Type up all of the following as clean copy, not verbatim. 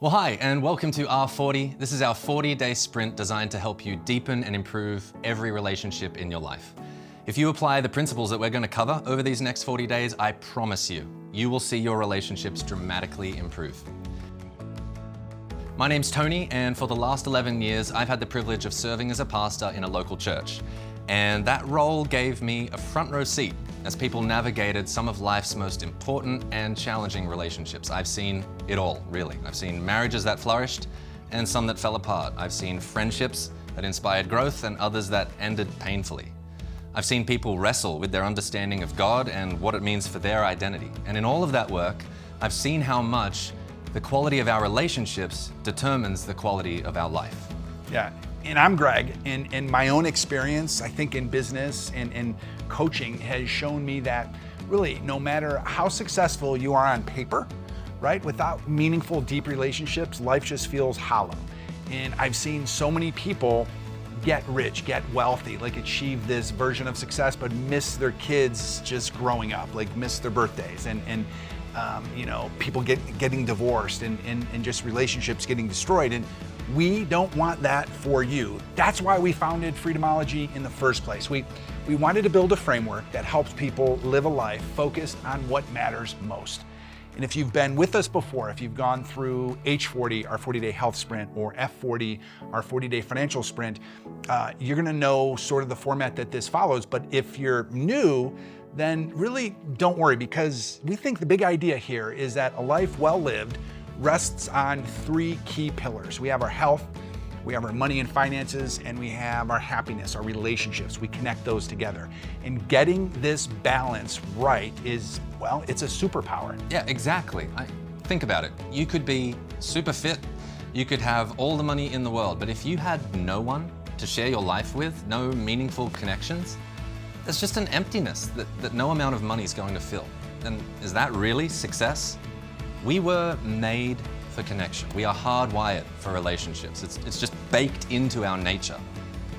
Well, hi, and welcome to R40. This is our 40-day sprint designed to help you deepen and improve every relationship in your life. If you apply the principles that we're going to cover over these next 40 days, I promise you, you will see your relationships dramatically improve. My name's Tony, and for the last 11 years, I've had the privilege of serving as a pastor in a local church. And that role gave me a front row seat as people navigated some of life's most important and challenging relationships. I've seen it all, really. I've seen marriages that flourished and some that fell apart. I've seen friendships that inspired growth and others that ended painfully. I've seen people wrestle with their understanding of God and what it means for their identity. And in all of that work, I've seen how much the quality of our relationships determines the quality of our life. Yeah, and I'm Greg, and my own experience, I think in business and coaching has shown me that really no matter how successful you are on paper, right, without meaningful, deep relationships, life just feels hollow. And I've seen so many people get rich, get wealthy, like achieve this version of success, but miss their kids just growing up, like miss their birthdays, and you know, people getting divorced and just relationships getting destroyed. And we don't want that for you. That's why we founded Freedomology in the first place. We wanted to build a framework that helps people live a life focused on what matters most. And if you've been with us before, if you've gone through H40, our 40-day health sprint, or F40, our 40-day financial sprint, you're gonna know sort of the format that this follows. But if you're new, then really don't worry, because we think the big idea here is that a life well lived rests on three key pillars. We have our health, we have our money and finances, and we have our happiness, our relationships. We connect those together. And getting this balance right is, well, it's a superpower. Yeah, exactly. Think about it. You could be super fit, you could have all the money in the world, but if you had no one to share your life with, no meaningful connections, there's just an emptiness that no amount of money is going to fill. And is that really success? We were made for connection. We are hardwired for relationships. It's just baked into our nature.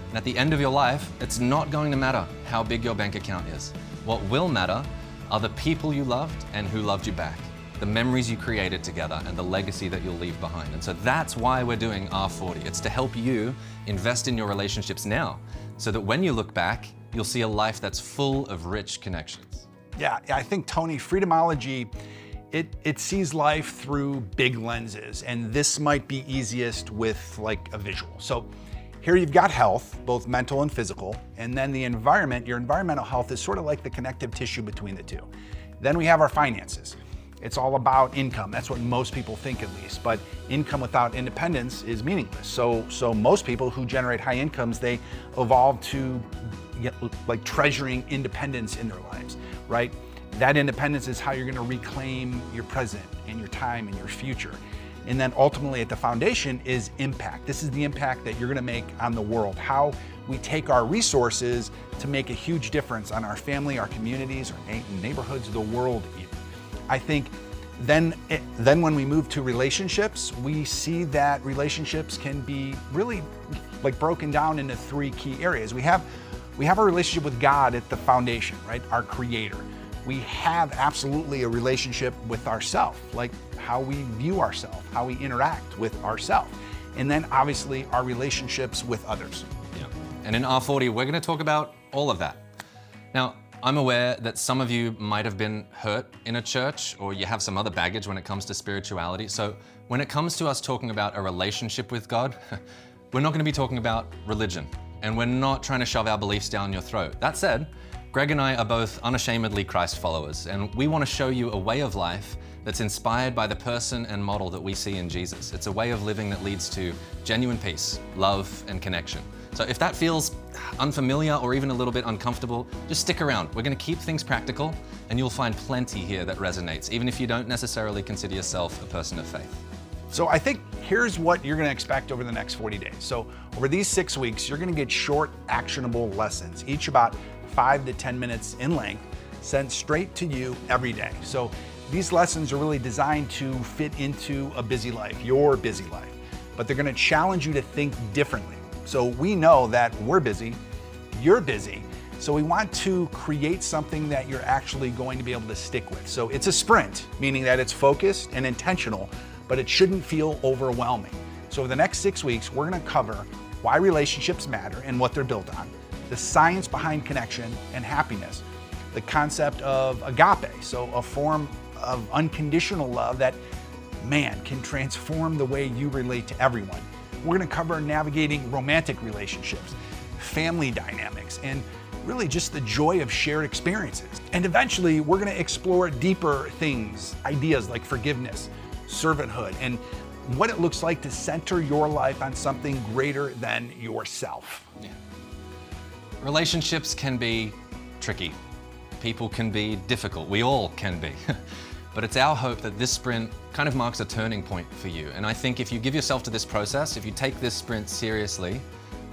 And at the end of your life, it's not going to matter how big your bank account is. What will matter are the people you loved and who loved you back, the memories you created together, and the legacy that you'll leave behind. And so that's why we're doing R40. It's to help you invest in your relationships now, so that when you look back, you'll see a life that's full of rich connections. Yeah, I think, Tony, Freedomology, it sees life through big lenses, and this might be easiest with like a visual. So here you've got health, both mental and physical, and then the environment, your environmental health is sort of like the connective tissue between the two. Then we have our finances. It's all about income. That's what most people think, at least, but income without independence is meaningless. So most people who generate high incomes, they evolve to get like treasuring independence in their lives, right? That independence is how you're going to reclaim your present and your time and your future. And then ultimately at the foundation is impact. This is the impact that you're going to make on the world, how we take our resources to make a huge difference on our family, our communities, our neighborhoods, the world even. I think then when we move to relationships, we see that relationships can be really like broken down into three key areas. We have our relationship with God at the foundation, right? Our creator. We have absolutely a relationship with ourselves, like how we view ourselves, how we interact with ourselves. And then obviously our relationships with others. Yeah. And in R40, we're going to talk about all of that. Now, I'm aware that some of you might have been hurt in a church, or you have some other baggage when it comes to spirituality. So when it comes to us talking about a relationship with God, we're not going to be talking about religion, and we're not trying to shove our beliefs down your throat. That said, Greg and I are both unashamedly Christ followers, and we want to show you a way of life that's inspired by the person and model that we see in Jesus. It's a way of living that leads to genuine peace, love, and connection. So if that feels unfamiliar or even a little bit uncomfortable, just stick around. We're going to keep things practical, and you'll find plenty here that resonates, even if you don't necessarily consider yourself a person of faith. So I think here's what you're going to expect over the next 40 days. So over these 6 weeks, you're going to get short, actionable lessons, each about 5 to 10 minutes in length, sent straight to you every day. So these lessons are really designed to fit into a busy life, your busy life, but they're going to challenge you to think differently. So we know that we're busy, you're busy, so we want to create something that you're actually going to be able to stick with. So it's a sprint, meaning that it's focused and intentional, but it shouldn't feel overwhelming. So over the next 6 weeks, we're gonna cover why relationships matter and what they're built on, the science behind connection and happiness, the concept of agape, so a form of unconditional love that, man, can transform the way you relate to everyone. We're gonna cover navigating romantic relationships, family dynamics, and really just the joy of shared experiences. And eventually, we're gonna explore deeper things, ideas like forgiveness, servanthood, and what it looks like to center your life on something greater than yourself. Yeah. Relationships can be tricky. People can be difficult. We all can be. But it's our hope that this sprint kind of marks a turning point for you. And I think if you give yourself to this process, if you take this sprint seriously,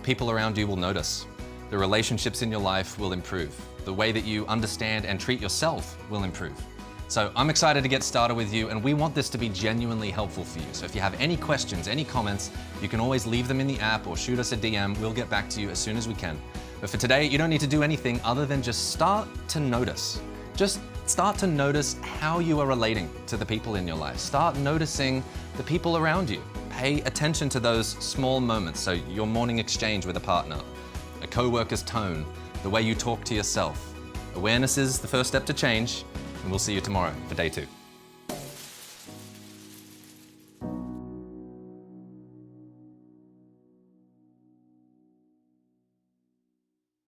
people around you will notice. The relationships in your life will improve. The way that you understand and treat yourself will improve. So I'm excited to get started with you, and we want this to be genuinely helpful for you. So if you have any questions, any comments, you can always leave them in the app or shoot us a DM. We'll get back to you as soon as we can. But for today, you don't need to do anything other than just start to notice. Just start to notice how you are relating to the people in your life. Start noticing the people around you. Pay attention to those small moments. So your morning exchange with a partner, a coworker's tone, the way you talk to yourself. Awareness is the first step to change, and we'll see you tomorrow for day 2.